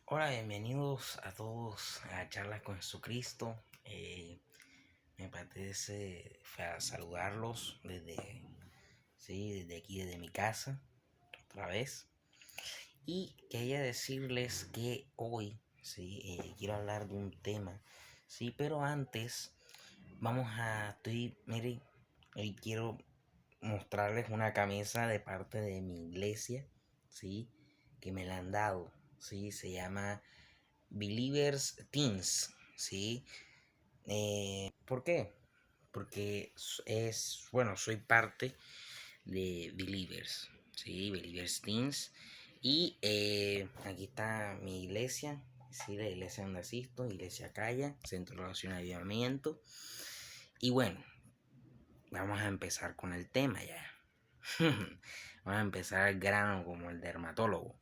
Hola, bienvenidos a todos a Charlas con Jesucristo. Me apetece saludarlos desde aquí, desde mi casa, otra vez. Y quería decirles que hoy, quiero hablar de un tema, pero antes miren, hoy quiero mostrarles una camisa de parte de mi iglesia, sí, que me la han dado, se llama Believers Teens, ¿sí? ¿Por qué? Porque soy parte de Believers, ¿sí? Believers Teens. Y aquí está mi iglesia, ¿sí? La iglesia donde asisto, Iglesia Calla, Centro de Oración y Avivamiento. Y bueno, vamos a empezar con el tema ya. Vamos a empezar al grano como el dermatólogo.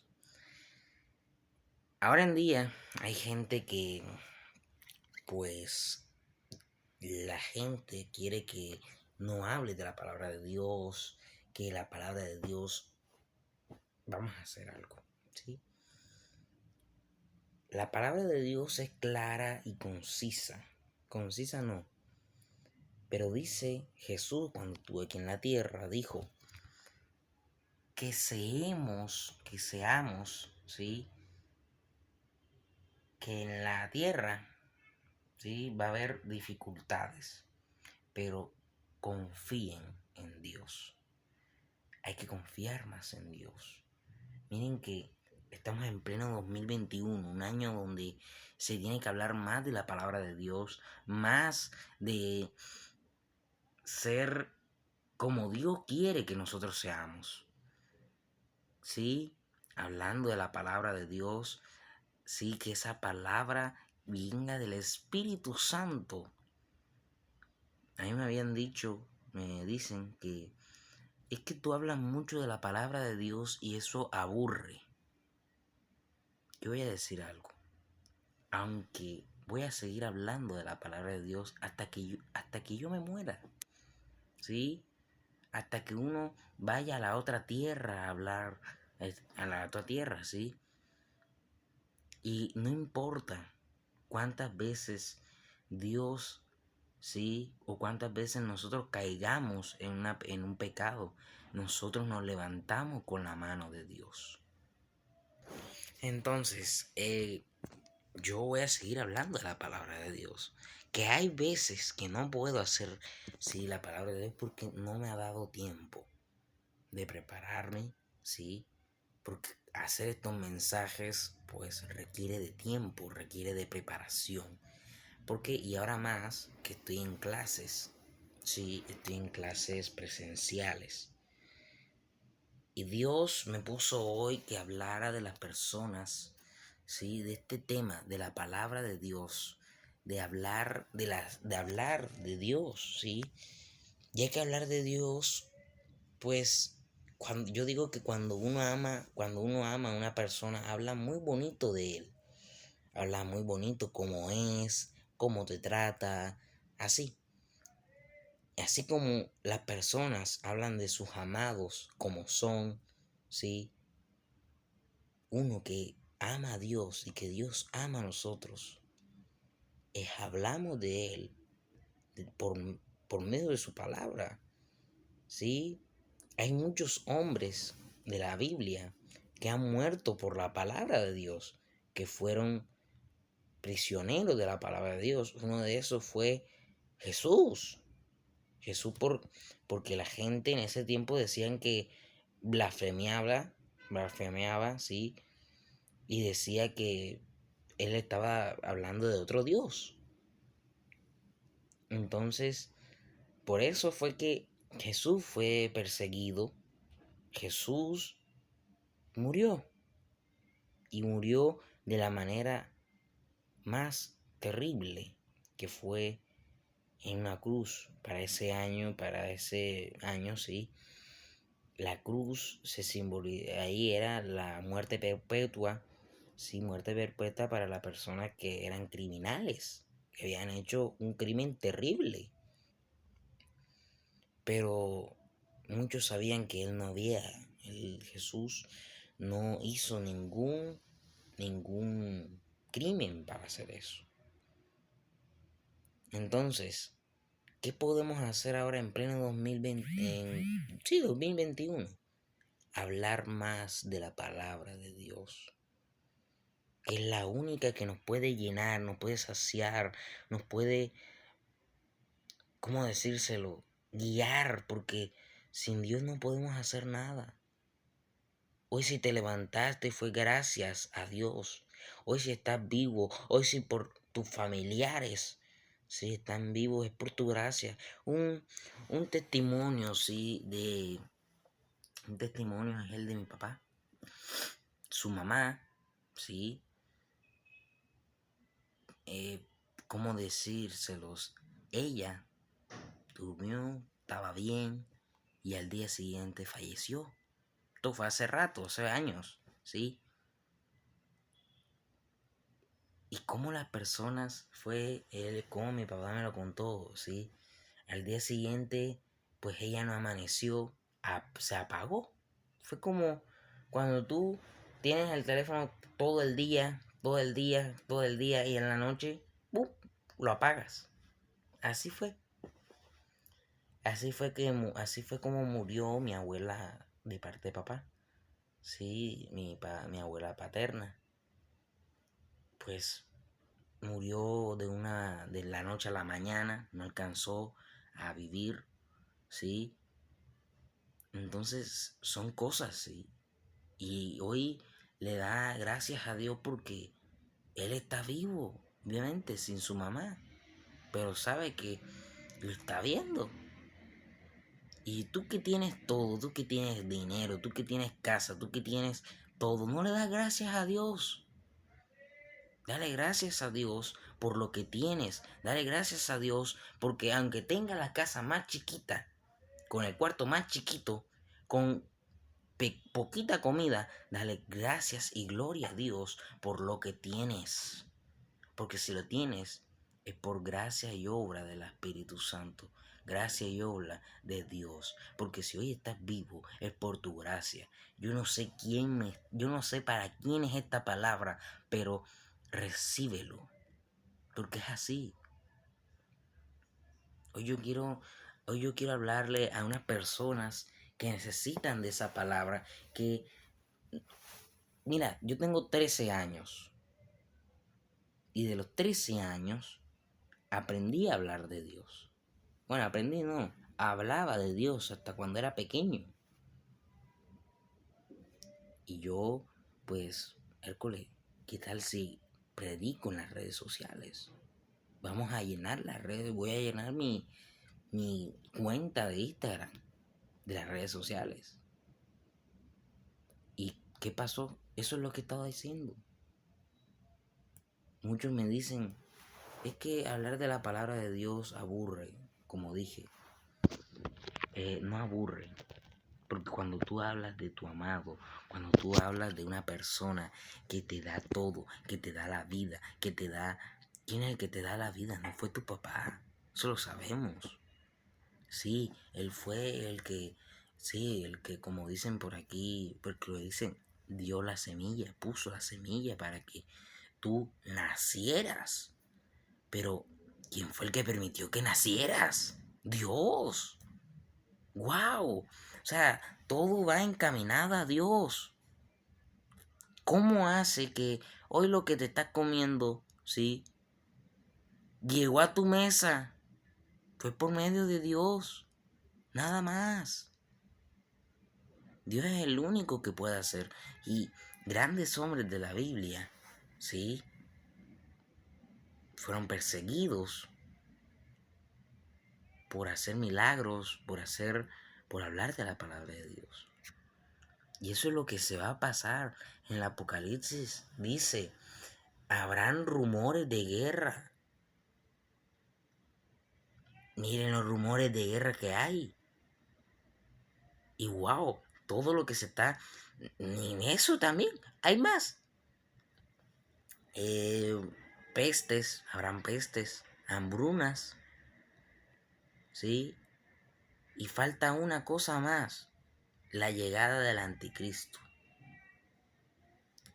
Ahora en día hay gente que, pues, la gente quiere que no hable de la palabra de Dios, que la palabra de Dios, vamos a hacer algo, ¿sí? La palabra de Dios es clara y concisa. Concisa no. Pero dice Jesús cuando estuvo aquí en la tierra, dijo que seamos, ¿sí? Que en la tierra, ¿sí? Va a haber dificultades, pero confíen en Dios. Hay que confiar más en Dios. Miren que estamos en pleno 2021, un año donde se tiene que hablar más de la palabra de Dios, más de ser como Dios quiere que nosotros seamos. ¿Sí? Hablando de la palabra de Dios, sí, que esa palabra venga del Espíritu Santo. A mí me habían dicho, me dicen que es que tú hablas mucho de la palabra de Dios y eso aburre. Yo voy a decir algo. Aunque voy a seguir hablando de la palabra de Dios hasta que yo me muera, ¿sí? Hasta que uno vaya a la otra tierra a hablar, a la otra tierra, ¿sí? Y no importa cuántas veces Dios, ¿sí? O cuántas veces nosotros caigamos en un pecado, nosotros nos levantamos con la mano de Dios. Entonces, yo voy a seguir hablando de la palabra de Dios. Que hay veces que no puedo hacer, sí, la palabra de Dios porque no me ha dado tiempo de prepararme, sí. Porque hacer estos mensajes, pues requiere de tiempo, requiere de preparación. Porque, y ahora más que estoy en clases, sí, estoy en clases presenciales. Y Dios me puso hoy que hablara de las personas, ¿sí? De este tema, de la palabra de Dios, de hablar de Dios, ¿sí? Y hay que hablar de Dios, pues, cuando, yo digo que cuando uno ama a una persona, habla muy bonito de él. Habla muy bonito cómo es, cómo te trata, así. Así como las personas hablan de sus amados como son, ¿sí? Uno que ama a Dios y que Dios ama a nosotros, hablamos de Él por medio de su palabra. ¿Sí? Hay muchos hombres de la Biblia que han muerto por la palabra de Dios, que fueron prisioneros de la palabra de Dios. Uno de esos fue Jesús. Jesús porque la gente en ese tiempo decían que blasfemiaba, ¿sí? Y decía que él estaba hablando de otro Dios. Entonces, por eso fue que Jesús fue perseguido. Jesús murió. Y murió de la manera más terrible, que fue en una cruz. Para ese año, sí. La cruz se simboliza, ahí era la muerte perpetua, sí, muerte perpetua para las personas que eran criminales, que habían hecho un crimen terrible. Pero muchos sabían que él no había, Jesús no hizo ningún ningún crimen para hacer eso. Entonces, ¿qué podemos hacer ahora en pleno 2021? Hablar más de la palabra de Dios, que es la única que nos puede llenar, nos puede saciar, nos puede, ¿cómo decírselo? Guiar, porque sin Dios no podemos hacer nada. Hoy si te levantaste fue gracias a Dios. Hoy si estás vivo, hoy si por tus familiares, si están vivos es por tu gracia. Un testimonio, sí, un testimonio es el de mi papá. Su mamá, sí, ¿cómo decírselos? Ella durmió, estaba bien y al día siguiente falleció. Esto fue hace rato, hace años, ¿sí? Y cómo las personas como mi papá me lo contó, ¿sí? Al día siguiente, pues ella no amaneció, se apagó. Fue como cuando tú tienes el teléfono todo el día, todo el día, todo el día y en la noche, ¡pum!, lo apagas. Así fue. Así fue como murió mi abuela de parte de papá. Sí, mi abuela paterna. Pues murió de la noche a la mañana, no alcanzó a vivir, ¿sí? Entonces son cosas, ¿sí? Y hoy le da gracias a Dios porque él está vivo, obviamente, sin su mamá, pero sabe que lo está viendo. Y tú que tienes todo, tú que tienes dinero, tú que tienes casa, tú que tienes todo, no le das gracias a Dios. Dale gracias a Dios por lo que tienes. Dale gracias a Dios porque aunque tenga la casa más chiquita, con el cuarto más chiquito, con poquita comida, dale gracias y gloria a Dios por lo que tienes. Porque si lo tienes, es por gracia y obra del Espíritu Santo. Gracia y obra de Dios. Porque si hoy estás vivo, es por tu gracia. Yo no sé para quién es esta palabra, pero recíbelo. Porque es así. Hoy yo quiero, hoy yo quiero hablarle a unas personas que necesitan de esa palabra. Mira, yo tengo 13 años. Y de los 13 años aprendí a hablar de Dios. Bueno, aprendí no, hablaba de Dios hasta cuando era pequeño. Y yo, pues, Hércules, ¿qué tal si predico en las redes sociales? Vamos a llenar las redes, voy a llenar mi cuenta de Instagram, de las redes sociales. ¿Y qué pasó? Eso es lo que estaba diciendo. Muchos me dicen, es que hablar de la palabra de Dios aburre, como dije. No aburre, porque cuando tú hablas de tu amado, cuando tú hablas de una persona que te da todo, que te da la vida, que te da... ¿Quién es el que te da la vida? No fue tu papá, eso lo sabemos. Sí, él fue el que como dicen por aquí, porque lo dicen, dio la semilla, puso la semilla para que tú nacieras. Pero, ¿quién fue el que permitió que nacieras? Dios. ¡Wow! O sea, todo va encaminado a Dios. ¿Cómo hace que hoy lo que te estás comiendo, sí, llegó a tu mesa? Fue por medio de Dios. Nada más. Dios es el único que puede hacer. Y grandes hombres de la Biblia, sí, fueron perseguidos por hacer milagros, por hablar de la palabra de Dios. Y eso es lo que se va a pasar en el Apocalipsis. Dice, habrán rumores de guerra. Miren los rumores de guerra que hay. Y wow, todo lo que se está... En eso también hay más. Habrán pestes, hambrunas. ¿Sí? Y falta una cosa más. La llegada del anticristo.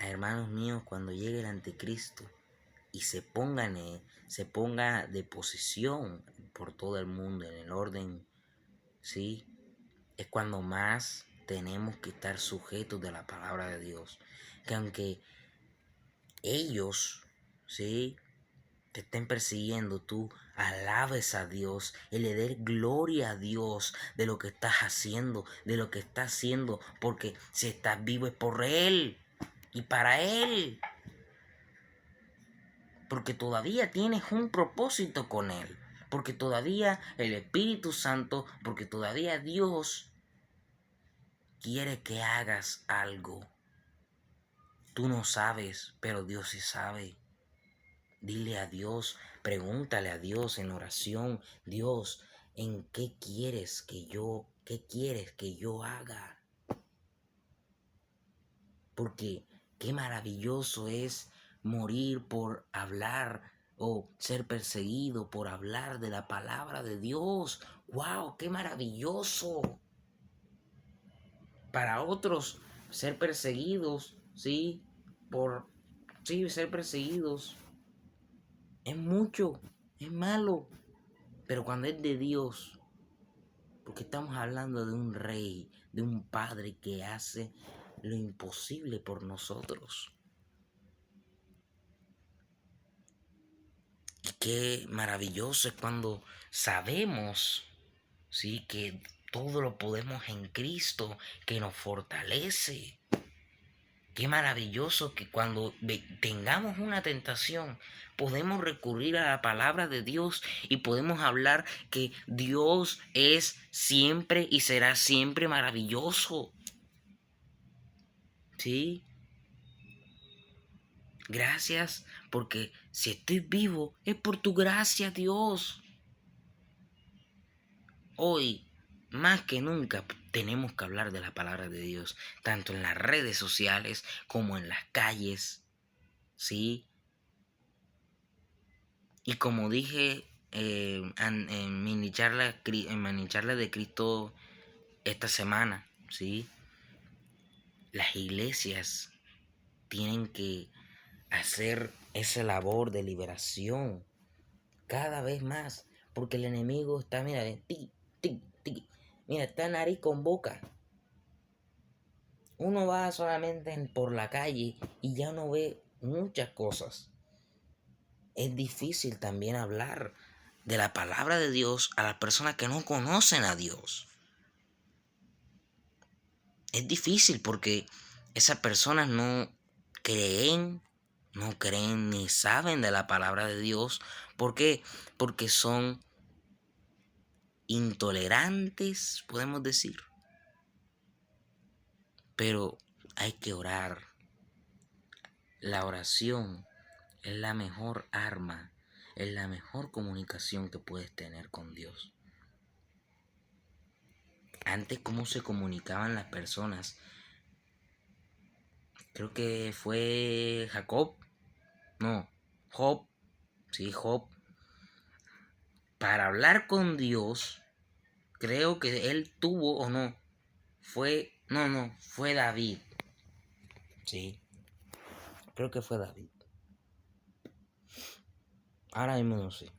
hermanos míos, cuando llegue el anticristo y se ponga de posición por todo el mundo en el orden, ¿sí? Es cuando más tenemos que estar sujetos de la palabra de Dios. Que aunque ellos, ¿sí?, te estén persiguiendo, tú alabes a Dios y le des gloria a Dios de lo que estás haciendo, de lo que estás haciendo, porque si estás vivo es por Él y para Él, porque todavía tienes un propósito con Él, porque todavía el Espíritu Santo, porque todavía Dios quiere que hagas algo. Tú no sabes, pero Dios sí sabe. Dile a Dios, pregúntale a Dios en oración, Dios, ¿en qué quieres que yo haga? Porque qué maravilloso es morir por hablar o ser perseguido por hablar de la palabra de Dios. ¡Wow! ¡Qué maravilloso! Para otros, ser perseguidos, ¿sí? Ser perseguidos es mucho, es malo. Pero cuando es de Dios, porque estamos hablando de un rey, de un padre que hace lo imposible por nosotros. Y qué maravilloso es cuando sabemos, sí, que todo lo podemos en Cristo, que nos fortalece. Qué maravilloso que cuando tengamos una tentación podemos recurrir a la palabra de Dios y podemos hablar que Dios es siempre y será siempre maravilloso. ¿Sí? Gracias, porque si estoy vivo es por tu gracia, Dios. Hoy, más que nunca, tenemos que hablar de la palabra de Dios, tanto en las redes sociales como en las calles. ¿Sí? Y como dije en mini charla de Cristo esta semana, ¿sí? Las iglesias tienen que hacer esa labor de liberación cada vez más, porque el enemigo está, mira, tiki, tiki, tiki. Mira, está nariz con boca. Uno va solamente por la calle y ya no ve muchas cosas. Es difícil también hablar de la palabra de Dios a las personas que no conocen a Dios. Es difícil porque esas personas creen, no creen ni saben de la palabra de Dios. ¿Por qué? Porque son intolerantes, podemos decir. Pero hay que orar. La oración es la mejor arma, es la mejor comunicación que puedes tener con Dios. Antes, ¿cómo se comunicaban las personas? Creo que fue Jacob. No, Job. Sí, Job. Para hablar con Dios, creo que él tuvo o no. Fue David. Sí, creo que fue David. Ahora mismo no sé.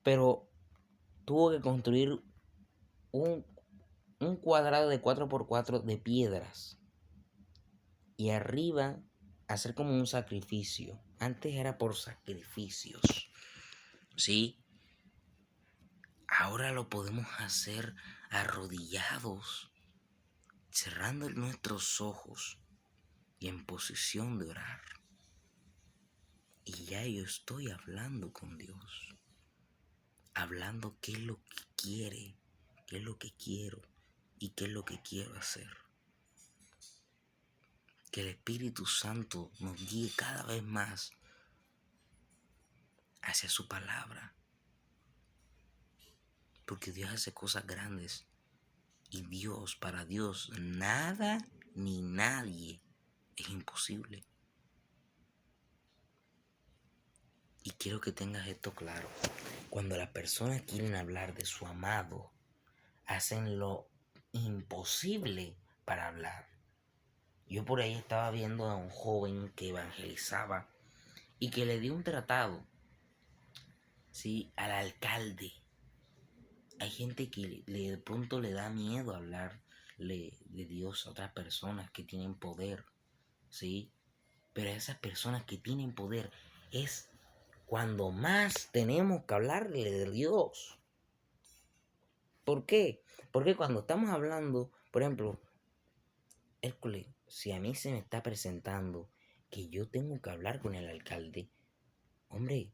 Pero tuvo que construir un, un cuadrado de 4x4 de piedras. Y arriba hacer como un sacrificio. Antes era por sacrificios. ¿Sí? Ahora lo podemos hacer arrodillados, cerrando nuestros ojos y en posición de orar. Y ya yo estoy hablando con Dios. Hablando qué es lo que quiere, qué es lo que quiero y qué es lo que quiero hacer. Que el Espíritu Santo nos guíe cada vez más hacia su palabra. Porque Dios hace cosas grandes. Y para Dios, nada ni nadie es imposible. Y quiero que tengas esto claro. Cuando las personas quieren hablar de su amado, hacen lo imposible para hablar. Yo por ahí estaba viendo a un joven que evangelizaba y que le dio un tratado, ¿sí? Al alcalde. Hay gente que de pronto le da miedo hablarle de Dios a otras personas que tienen poder, ¿sí? Pero a esas personas que tienen poder es cuando más tenemos que hablarle de Dios. ¿Por qué? Porque cuando estamos hablando, por ejemplo, Hércules, si a mí se me está presentando que yo tengo que hablar con el alcalde, hombre,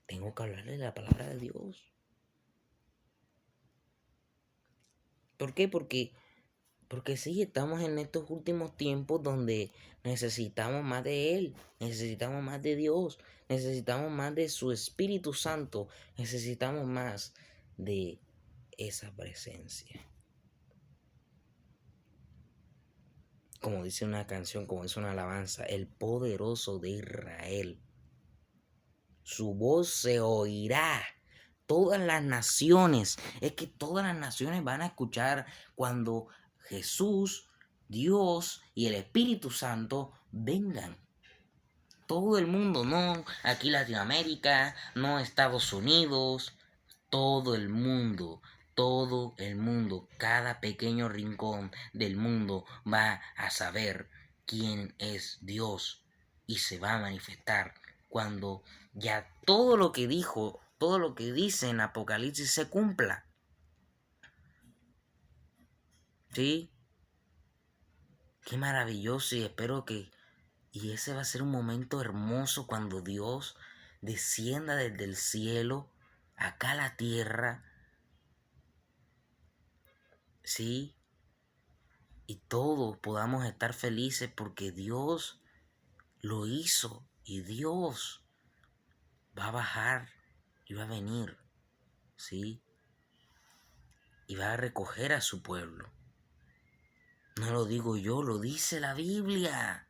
tengo que hablarle de la palabra de Dios. ¿Por qué? Porque sí, estamos en estos últimos tiempos donde necesitamos más de Él, necesitamos más de Dios, necesitamos más de su Espíritu Santo, necesitamos más de esa presencia. Como dice una canción, como dice una alabanza, el poderoso de Israel. Su voz se oirá. Todas las naciones, es que todas las naciones van a escuchar cuando Jesús, Dios y el Espíritu Santo vengan. Todo el mundo, no aquí Latinoamérica, no Estados Unidos, todo el mundo, cada pequeño rincón del mundo va a saber quién es Dios y se va a manifestar cuando ya todo lo que dijo, todo lo que dice en Apocalipsis se cumpla. ¿Sí? Qué maravilloso y espero que... Y ese va a ser un momento hermoso cuando Dios descienda desde el cielo acá a la tierra. ¿Sí? Y todos podamos estar felices porque Dios lo hizo y Dios va a bajar y va a venir, ¿sí? Y va a recoger a su pueblo. No lo digo yo, lo dice la Biblia.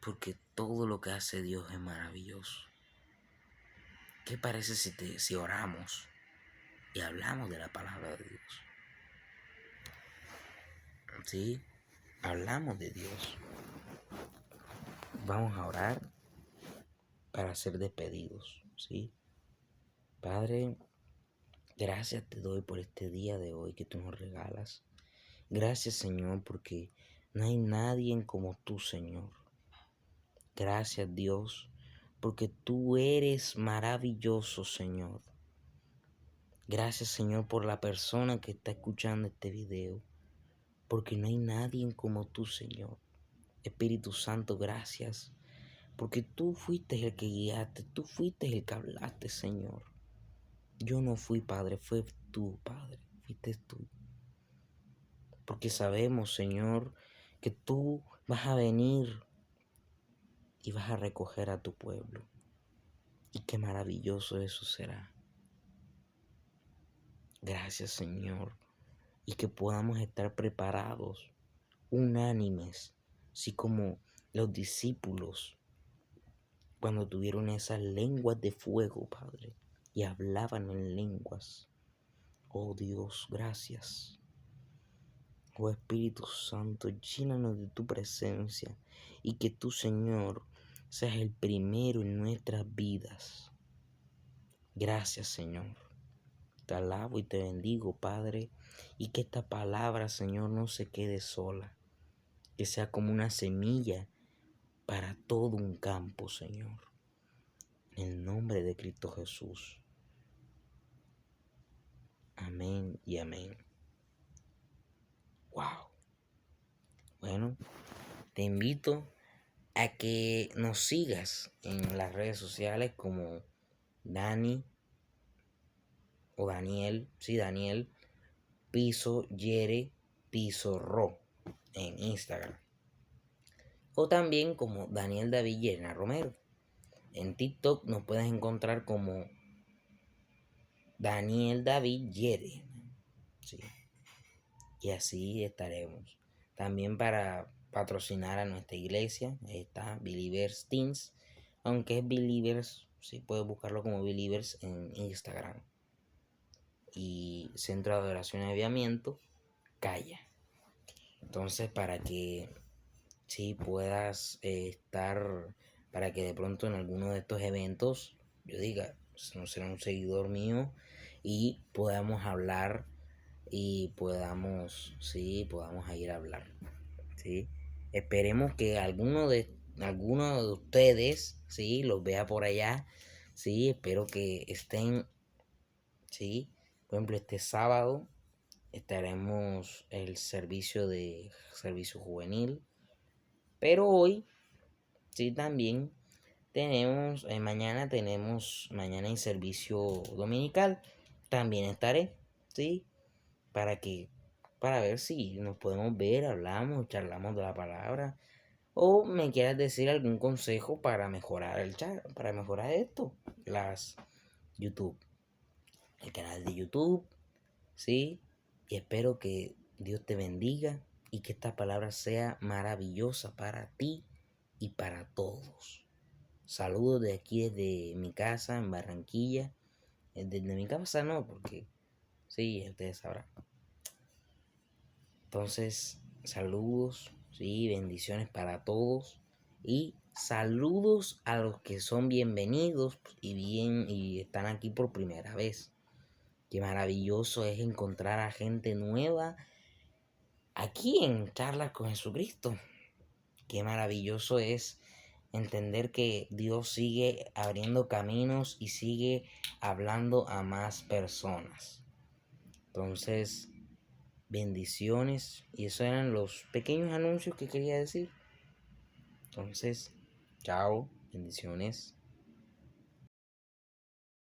Porque todo lo que hace Dios es maravilloso. ¿Qué parece si oramos y hablamos de la palabra de Dios? ¿Sí? Hablamos de Dios. Vamos a orar para ser despedidos, ¿sí? Padre, gracias te doy por este día de hoy que tú nos regalas. Gracias, Señor, porque no hay nadie como tú, Señor. Gracias, Dios, porque tú eres maravilloso, Señor. Gracias, Señor, por la persona que está escuchando este video, porque no hay nadie como tú, Señor. Espíritu Santo, gracias, porque tú fuiste el que guiaste, tú fuiste el que hablaste, Señor. Yo no fui, Padre, fue tú, Padre, fuiste tú. Porque sabemos, Señor, que tú vas a venir y vas a recoger a tu pueblo. Y qué maravilloso eso será. Gracias, Señor. Y que podamos estar preparados, unánimes, así como los discípulos cuando tuvieron esas lenguas de fuego, Padre, y hablaban en lenguas. Oh Dios, gracias. Oh Espíritu Santo, llénanos de tu presencia y que tú, Señor, seas el primero en nuestras vidas. Gracias, Señor. Te alabo y te bendigo, Padre, y que esta palabra, Señor, no se quede sola, que sea como una semilla para todo un campo, Señor. En el nombre de Cristo Jesús. Amén y amén. Wow. Bueno, te invito a que nos sigas en las redes sociales como Dani o Daniel, sí, Daniel Piso Yere Piso Ro en Instagram. O también como Daniel David Llena Romero. En TikTok nos puedes encontrar como Daniel David Yere. ¿Sí? Y así estaremos. También para patrocinar a nuestra iglesia está Believers Teens. Aunque es Believers, sí puedes buscarlo como Believers en Instagram. Y Centro de Adoración y Aviamiento, Calla. Entonces, para que sí puedas estar, para que de pronto en alguno de estos eventos yo diga, "Pues, no será un seguidor mío y podamos hablar y podamos, sí, podamos ir a hablar, ¿sí? Esperemos que alguno de ustedes, ¿sí? Los vea por allá, ¿sí? Espero que estén, ¿sí? Por ejemplo, este sábado estaremos el servicio juvenil, pero hoy, sí, también tenemos, mañana en servicio dominical, también estaré, ¿sí? Para que, para ver si nos podemos ver, hablamos, charlamos de la palabra, o me quieras decir algún consejo para mejorar el chat, para mejorar esto, las YouTube, el canal de YouTube, ¿sí? Y espero que Dios te bendiga y que esta palabra sea maravillosa para ti y para todos. Saludos de aquí desde mi casa en Barranquilla. Desde mi casa no, porque sí, ustedes sabrán. Entonces, saludos, sí, bendiciones para todos. Y saludos a los que son bienvenidos y están aquí por primera vez. Qué maravilloso es encontrar a gente nueva aquí en Charlas con Jesucristo. Qué maravilloso es entender que Dios sigue abriendo caminos y sigue hablando a más personas. Entonces, bendiciones. Y esos eran los pequeños anuncios que quería decir. Entonces, chao, bendiciones.